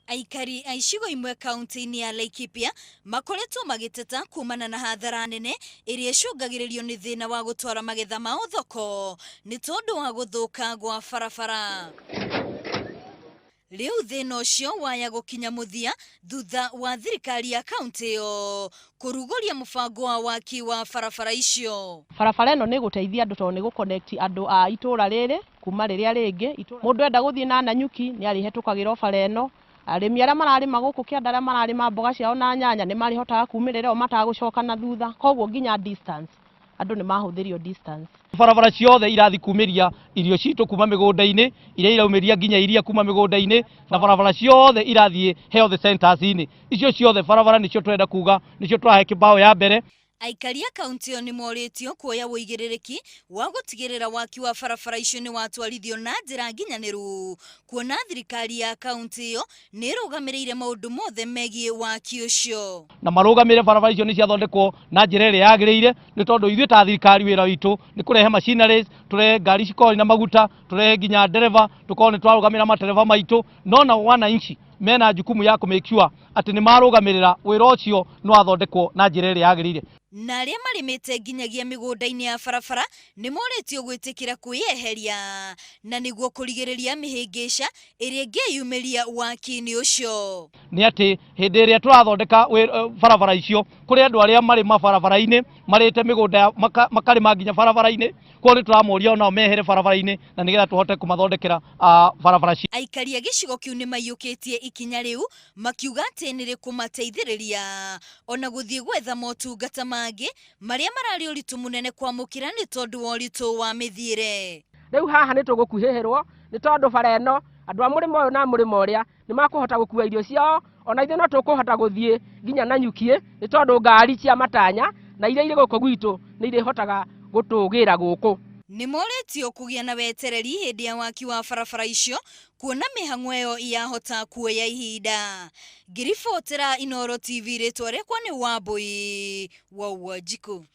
Aikari aicigo imwe kaunti-ini ya Laikipia makoretwo magiteta kumana na hathara nene iria icungagiririo ni thina wa gutwara magetha mao thoko ni tondu wa guthuka gwa barabara. Riu thina ucio waya gukinya muthia thutha wa thirikari ya kaunti iyo kuruguria mubango wa waki wa barabara icio. Barabara ino ni guteithia andu tondu ni guconnect andu a itura riri kuma riria ringi mundu enda guthie na Nanyuki ni arihetukagira bara ino. Arimi aria mararima guku kianda aria mararima mboga ciao na nyanya ni marihotaga kumirira o matagucoka na thutha koguo nginya distance andu ni mahuthirio distance. Barabara ciothe irathi kumiria irio citu kuma migunda-ini iria iraumiria nginya iria kuma migunda-ini na barabara ciothe irathie health centers-ini icio ciothe barabara nicio twenda kuga nicio twahe kibao ya mbere. Aikari a kaunti iyo ni moritio kuoya uigirирiki wa gutigirira waki wa barabara icio ni watwarithio na njira nginyaniru kuona thirikari ya kaunti iyo ni irugamirire maundu mothe megie waki ucio na marugamire barabara icio ni ciathondekwo na njira iria yagiriire ni tondu ithuĩ ta thirikari wira witu ni kurehe machineries turehe ngari cikori na maguta turehe nginya ndereva tukorwo ni twarugamira matereva maitu no na wananchi mena jukumu ya make sure ati ni marugamirira wira ucio no athondekwo na njira iria yagiriire. Na aria marimite nginyagia migunda-ini ya barabara ni moritio gwitikira kuieheria na niguo kurigiriria mihingica iria ingiyumiria waki-ini ucio. Ni ati hindi iria turathondeka barabara icio kuri andu aria mari mabarabara-ini marite migunda makarima nginya barabara-ini ko ni turamoria nao mehere barabara-ini na nigetha tuhote kumathondekera barabara cio. Aikari a gicigo kiu ni maiyukitie ikinya riu makiuga ati ni rikumateithiriria ona guthie gwetha motungata mangi maria marari uritu munene kwamukira ni tondu wa uritu wa mithiire. Riu haha ni tugukuhihirwo ni tondu bara ino andu a murimo uyu na murimo uria ni makuhota gukua irio ciao ona ithuĩ no tukuhota guthie nginya Nanyuki ni tondu ngari cia matanya na iria iri guku gwitu ni irihotaga gutugira guku. Ni moritio kugia na wetereri hindi ya waki wa barabara icio kuona mihang'o iyo yahota kuoya ihinda. Ngiribotera Inooro TV ritwa rĩakwa ni Wambui wa Wanjiku.